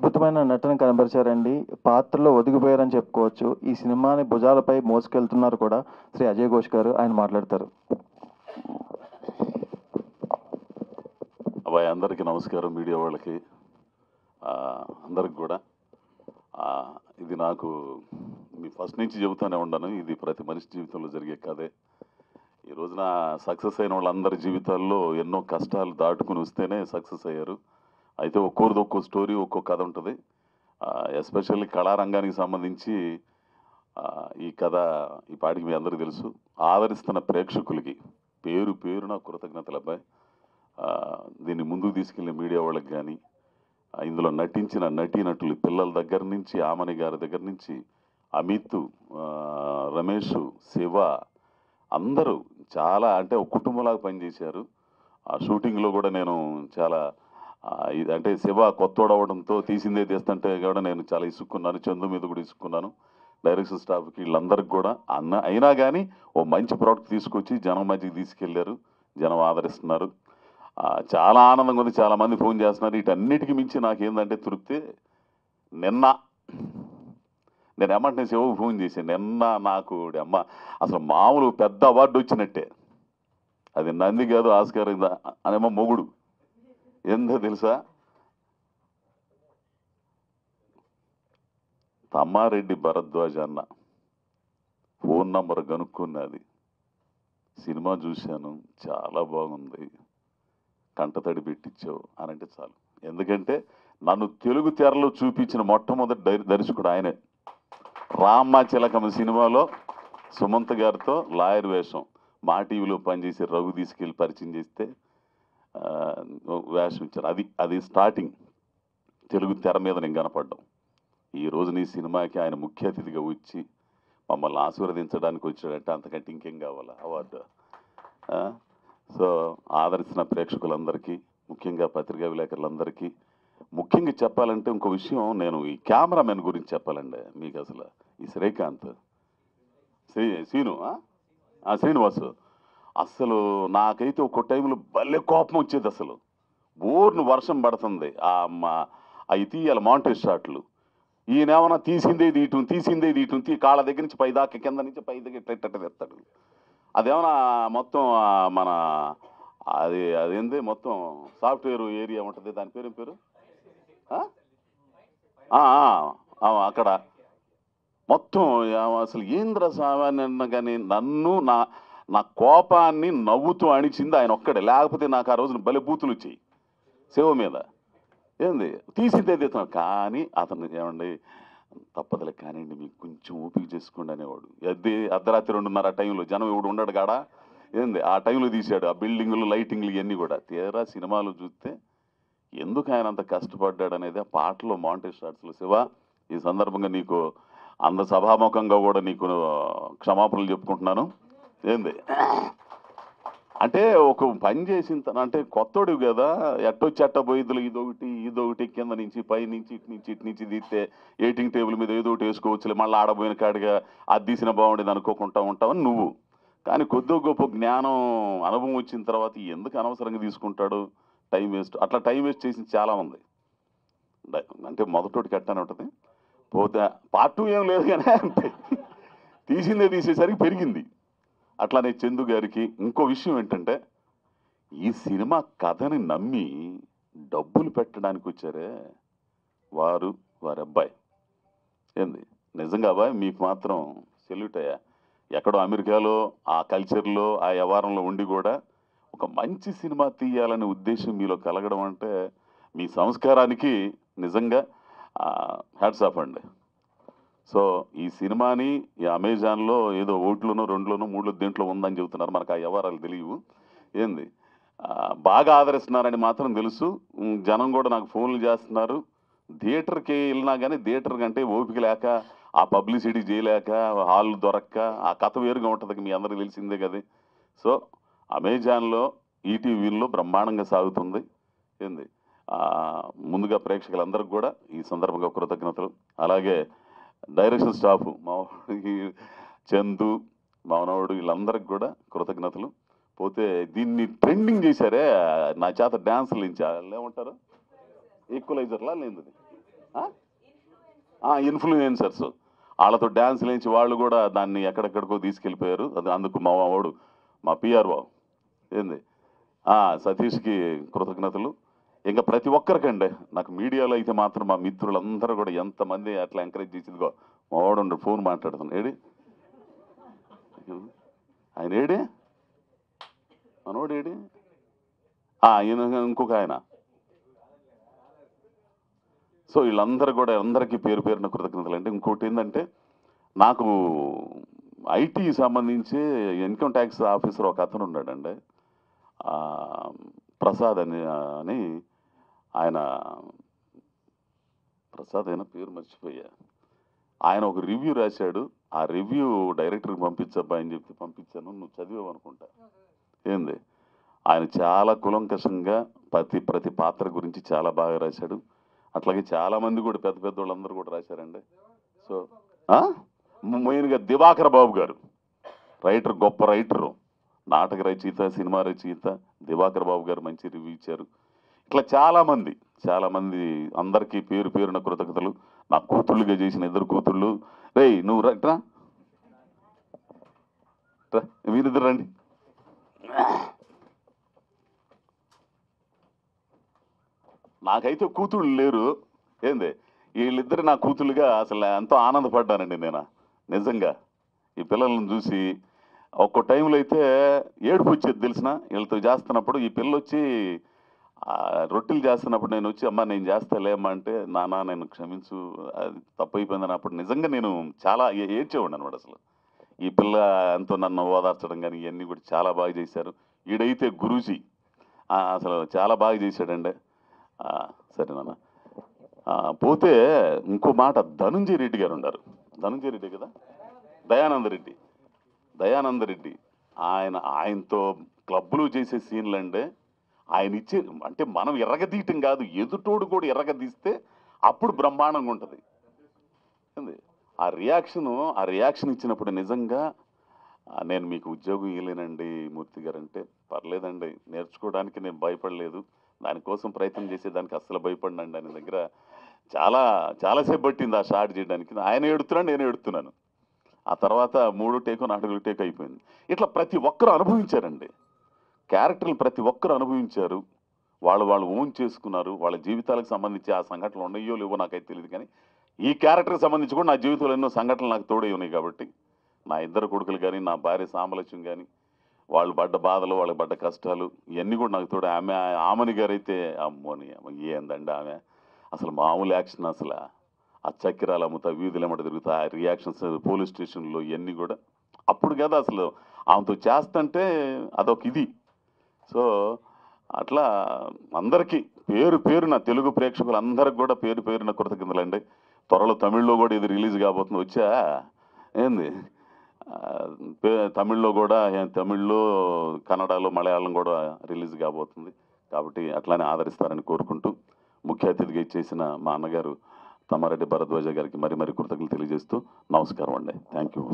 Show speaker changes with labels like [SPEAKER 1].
[SPEAKER 1] అద్భుతమైన నటన కనబరిచారండి. పాత్రలో ఒదిగిపోయారని చెప్పుకోవచ్చు. ఈ సినిమాని భుజాలపై మోసుకెళ్తున్నారు కూడా శ్రీ అజయ్ ఘోష్ గారు. ఆయన మాట్లాడతారు.
[SPEAKER 2] అబ్బాయి అందరికీ నమస్కారం. మీడియా వాళ్ళకి అందరికి కూడా ఇది నాకు మీ ఫస్ట్ నుంచి చెబుతూనే ఉన్నాను. ఇది ప్రతి మనిషి జీవితంలో జరిగే కథే. ఈ రోజున సక్సెస్ అయిన వాళ్ళందరి జీవితాల్లో ఎన్నో కష్టాలు దాటుకుని వస్తేనే సక్సెస్ అయ్యారు. అయితే ఒక్కోరిది ఒక్కో స్టోరీ, ఒక్కో కథ ఉంటుంది. ఎస్పెషల్లీ కళారంగానికి సంబంధించి ఈ కథ ఈ పాటికి మీ అందరికీ తెలుసు. ఆదరిస్తున్న ప్రేక్షకులకి పేరు పేరున కృతజ్ఞతలు అబ్బాయి. దీన్ని ముందుకు తీసుకెళ్ళిన మీడియా వాళ్ళకి కానీ, ఇందులో నటించిన నటీనటులు పిల్లల దగ్గర నుంచి, ఆమని గారి దగ్గర నుంచి, అమిత్, రమేష్, శివ అందరూ చాలా అంటే ఒక కుటుంబంలాగా పనిచేశారు. ఆ షూటింగ్లో కూడా నేను చాలా అంటే శివ కొత్తోడవడంతో తీసిందే తీస్తుంటే కూడా నేను చాలా ఇసుక్కున్నాను. చందు మీద కూడా ఇసుక్కున్నాను. డైరెక్షన్ స్టాఫ్కి వీళ్ళందరికీ కూడా అయినా కానీ ఓ మంచి ప్రోడక్ట్ తీసుకొచ్చి జనం మధ్యకి తీసుకెళ్లారు. జనం ఆదరిస్తున్నారు. చాలా ఆనందంగా ఉంది. చాలామంది ఫోన్ చేస్తున్నారు. వీటన్నిటికీ మించి నాకేందంటే తృప్తి, నేను ఏమంటే శివకు ఫోన్ చేశాను నిన్న. నాకు అమ్మ అసలు మామూలు పెద్ద అవార్డు వచ్చినట్టే. అది నంది కాదు, ఆస్కార్ అనేమో మొగుడు. ఏందో తెలుసా, తమ్మారెడ్డి భరద్వాజ్ అన్న ఫోన్ నంబర్ కనుక్కున్నది. సినిమా చూశాను, చాలా బాగుంది, కంటతడి పెట్టించావు అని అంటే చాలు. ఎందుకంటే నన్ను తెలుగు తెరలో చూపించిన మొట్టమొదటి దర్శకుడు ఆయనే. రామ్మ చిలకమ్మ సినిమాలో సుమంత్ గారితో లాయర్ వేషం, మా టీవీలో పనిచేసి రఘు తీసుకెళ్ళి పరిచయం చేస్తే వేషం ఇచ్చారు. అది స్టార్టింగ్. తెలుగు తెర మీద నేను కనపడ్డాం. ఈరోజు నీ సినిమాకి ఆయన ముఖ్య అతిథిగా వచ్చి మమ్మల్ని ఆశీర్వదించడానికి వచ్చాడంటే అంతకంటే ఇంకేం కావాలా అవార్డు. సో ఆదరిస్తున్న ప్రేక్షకులందరికీ, ముఖ్యంగా పత్రికా విలేకరులందరికీ, ముఖ్యంగా చెప్పాలంటే ఇంకో విషయం, నేను ఈ కెమెరామెన్ గురించి చెప్పాలండి మీకు. అసలు ఈ శ్రీకాంత్ శ్రీనివాసు అసలు నాకైతే ఒక్కో టైంలో భలే కోపం వచ్చేది. అసలు బోర్ను వర్షం పడుతుంది, అవి తీయాలి మాంటేజ్ షాట్లు. ఈయనేమన్నా తీసిందే తీయటం కాళ్ళ దగ్గర నుంచి పై దాకా, కింద నుంచి పై దగ్గర తెస్తాడు. అదేమన్నా మొత్తం మన అదేంది మొత్తం సాఫ్ట్వేర్ ఏరియా ఉంటుంది, దాని పేరు అక్కడ మొత్తం అసలు ఏంద్ర సామాన్య కానీ నన్ను నా కోపాన్ని నవ్వుతూ అణిచింది ఆయన ఒక్కడే. లేకపోతే నాకు ఆ రోజున భలే బూతులు వచ్చాయి శివ మీద. ఏంది తీసిందే తీస్తున్నాడు. కానీ అతను ఏమండి తప్పదులే కానివ్వండి, మీకు కొంచెం ఓపిక చేసుకోండి అనేవాడు. అర్ధరాత్రి 2:30 టైంలో జనం ఎవడు ఉండడు కాడా. ఏంది ఆ టైంలో తీశాడు. ఆ బిల్డింగులు, లైటింగ్లు ఇవన్నీ కూడా. తీరా సినిమాలు చూస్తే ఎందుకు ఆయన అంత కష్టపడ్డాడు అనేది ఆ పాటలో మాంటేజ్ షాట్స్లో. శివ, ఈ సందర్భంగా నీకు అంత సభాముఖంగా కూడా నీకు క్షమాపణలు చెప్పుకుంటున్నాను. ఏంది అంటే ఒక పని చేసిన అంటే కొత్తోడు కదా, ఎట్టొచ్చి ఎట్ట పోయిద్దులు ఇదొకటి కింద నుంచి పై నుంచి ఇటు నుంచి తీస్తే ఎయిటింగ్ టేబుల్ మీద ఏదో ఒకటి వేసుకోవచ్చులే, మళ్ళీ ఆడబోయిన కాడిగా అది తీసిన బాగుండేది అనుకోకుండా ఉంటావని నువ్వు. కానీ కొద్దిగా గొప్ప జ్ఞానం, అనుభవం వచ్చిన తర్వాత ఎందుకు అనవసరంగా తీసుకుంటాడు టైం వేస్ట్. అట్లా టైం వేస్ట్ చేసింది చాలా ఉంది. అంటే మొదటోటికి ఎట్టానే ఉంటుంది. పోతే పార్ట్ 2 ఏం లేదు కానీ అంటే తీసిందే తీసేసరికి పెరిగింది. అట్లానే చందు గారికి ఇంకో విషయం ఏంటంటే, ఈ సినిమా కథని నమ్మి డబ్బులు పెట్టడానికి వచ్చారే వారి అబ్బాయి. ఏంది నిజంగా అబ్బాయి మీకు మాత్రం సెల్యూట్ అయ్యా. ఎక్కడో అమెరికాలో ఆ కల్చర్లో ఆ వ్యవహారంలో ఉండి కూడా ఒక మంచి సినిమా తీయాలనే ఉద్దేశం మీలో కలగడం అంటే మీ సంస్కారానికి నిజంగా హ్యాట్స్ ఆఫ్ అండి. సో ఈ సినిమాని ఈ అమెజాన్లో ఏదో 1లోనో 2లోనో 3లో దేంట్లో ఉందని చెబుతున్నారు. మనకు ఆ వ్యవహారాలు తెలియవు. ఏంది బాగా ఆదరిస్తున్నారని మాత్రం తెలుసు. జనం కూడా నాకు ఫోన్లు చేస్తున్నారు. థియేటర్కి వెళ్ళినా కానీ థియేటర్ కంటే ఓపిక లేక, ఆ పబ్లిసిటీ చేయలేక, హాల్ దొరక్క, ఆ కథ వేరుగా ఉంటుంది, మీ అందరికీ తెలిసిందే కదా. సో అమెజాన్లో, ఈటీవీలో బ్రహ్మాండంగా సాగుతుంది. ఏంది ముందుగా ప్రేక్షకులందరికీ కూడా ఈ సందర్భంగా కృతజ్ఞతలు. అలాగే డైరెక్షన్ స్టాఫ్ మావాడికి చందు, మానవుడు, వీళ్ళందరికీ కూడా కృతజ్ఞతలు. పోతే దీన్ని ట్రెండింగ్ చేశారే నా చేత డ్యాన్సులు నుంచి, వాళ్ళు ఏమంటారు ఈక్వలైజర్లా లేదు ఇన్ఫ్లుయెన్సర్స్ వాళ్ళతో డ్యాన్స్లు వేయించి వాళ్ళు కూడా దాన్ని ఎక్కడెక్కడికో తీసుకెళ్ళిపోయారు. అది అందుకు మా వాడు మా పిఆర్ఓ ఏంది సతీష్కి కృతజ్ఞతలు. ఇంకా ప్రతి ఒక్కరికండి నాకు మీడియాలో అయితే మాత్రం మా మిత్రులందరూ కూడా ఎంతమంది అట్లా ఎంకరేజ్ చేసేదిగో మా వాడు ఫోన్ మాట్లాడుతున్నాడు. ఏడి ఆయన ఏడి మనోడు ఏడి ఈయన ఇంకొక ఆయన. సో వీళ్ళందరూ కూడా అందరికీ పేరు పేరున కృతజ్ఞతలు అండి. ఇంకోటి ఏంటంటే నాకు ఐటీ సంబంధించి ఇన్కమ్ ట్యాక్స్ ఆఫీసర్ ఒక అతను ఉన్నాడండి, ప్రసాద్ అని ఆయన ప్రసాద్ అయినా పేరు మర్చిపోయా. ఆయన ఒక రివ్యూ రాశాడు. ఆ రివ్యూ డైరెక్టర్కి పంపించబ్బా అని చెప్పి పంపించాను. నువ్వు చదివావు అనుకుంటా. ఏంది ఆయన చాలా కులంకషంగా ప్రతి పాత్ర గురించి చాలా బాగా రాశాడు. అట్లాగే చాలామంది కూడా పెద్ద పెద్ద వాళ్ళందరూ కూడా రాశారండి. సో మెయిన్గా దివాకర్ బాబు గారు రైటర్, గొప్ప రైటరు, నాటక రచయిత, సినిమా రచయిత దివాకర్ బాబు గారు మంచి రివ్యూ ఇచ్చారు. ఇట్లా చాలామంది అందరికీ పేరు పేరున కృతజ్ఞతలు. నా కూతుళ్ళుగా చేసిన 2 కూతుళ్ళు. రేయ్ నువ్వు రా, మీరిద్దరు రండి. నాకైతే కూతుళ్ళు లేరు. ఏంది వీళ్ళిద్దరు నా కూతుళ్ళుగా అసలు ఎంతో ఆనందపడ్డానండి నేను నిజంగా. ఈ పిల్లలను చూసి ఒక్కో టైంలో అయితే ఏడుపు వచ్చేది తెలిసిన వీళ్ళతో చేస్తున్నప్పుడు. ఈ పిల్ల వచ్చి రొట్టెలు చేస్తున్నప్పుడు నేను వచ్చి అమ్మ నేను చేస్తాలేమ్మా అంటే నాన్న నేను క్షమించు అది తప్పు అయిపోయిందని అప్పుడు నిజంగా నేను చాలా ఏడ్చేవాడిని అనమాట. అసలు ఈ పిల్ల ఎంతో నన్ను ఓదార్చడం కానీ ఇవన్నీ కూడా చాలా బాగా చేశారు. ఈడైతే గురూజీ అసలు చాలా బాగా చేశాడండి. సరే నాన్న. పోతే ఇంకో మాట, ధనుంజయ రెడ్డి గారు ఉన్నారు. ధనుంజయ రెడ్డి కదా, దయానంద రెడ్డి ఆయనతో క్లబ్లు చేసే సీన్లు అంటే ఆయన ఇచ్చే అంటే మనం ఎర్రగదీయటం కాదు, ఎదుటోడు కూడా ఎర్రగదీస్తే అప్పుడు బ్రహ్మాండంగా ఉంటుంది. ఆ రియాక్షన్ ఇచ్చినప్పుడు నిజంగా నేను మీకు ఉద్యోగం ఇవ్వలేనండి మూర్తి గారు అంటే, పర్లేదండి నేర్చుకోవడానికి నేను భయపడలేదు, దానికోసం ప్రయత్నం చేసేదానికి అస్సలు భయపడినండి. ఆయన దగ్గర చాలాసేపు పట్టింది ఆ షాట్ చేయడానికి. ఆయన ఎడుతున్నాను, నేను ఎడుతున్నాను. ఆ తర్వాత 3 టేకు 4 టేకు అయిపోయింది. ఇట్లా ప్రతి ఒక్కరు అనుభవించారండి. క్యారెక్టర్లు ప్రతి ఒక్కరు అనుభవించారు. వాళ్ళు ఓన్ చేసుకున్నారు. వాళ్ళ జీవితాలకు సంబంధించి ఆ సంఘటనలు ఉన్నాయో లేవో నాకైతే తెలియదు, కానీ ఈ క్యారెక్టర్కి సంబంధించి కూడా నా జీవితంలో ఎన్నో సంఘటనలు నాకు తోడై ఉన్నాయి. కాబట్టి నా 2 కొడుకులు కానీ, నా భార్య సామలక్ష్యం కానీ, వాళ్ళు పడ్డ బాధలు, వాళ్ళకి పడ్డ కష్టాలు ఇవన్నీ కూడా నాకు తోడు. ఆమెని గారైతే అమ్మోని ఏందండి ఆమె అసలు మామూలు యాక్షన్. అసలు ఆ చక్కెరాలు అమ్ముతా, వీధులు ఎమ్మట తిరుగుతా, ఆ రియాక్షన్స్ పోలీస్ స్టేషన్లో ఇవన్నీ కూడా అప్పుడు కదా అసలు ఆమెతో చేస్తుంటే అదొక ఇది. సో అట్లా అందరికీ పేరున తెలుగు ప్రేక్షకులందరికి కూడా పేరున కృతజ్ఞతలండి. త్వరలో తమిళ్లో కూడా ఇది రిలీజ్ కాబోతుంది. ఏంది తమిళ్లో కూడా, తమిళ్లో, కన్నడలో, మలయాళం కూడా రిలీజ్ కాబోతుంది. కాబట్టి అట్లానే ఆదరిస్తారని కోరుకుంటూ ముఖ్య అతిథిగా ఇచ్చేసిన మా అన్నగారు తమ్మారెడ్డి భరద్వాజ గారికి మరి కృతజ్ఞతలు తెలియజేస్తూ నమస్కారం అండి. Thank you.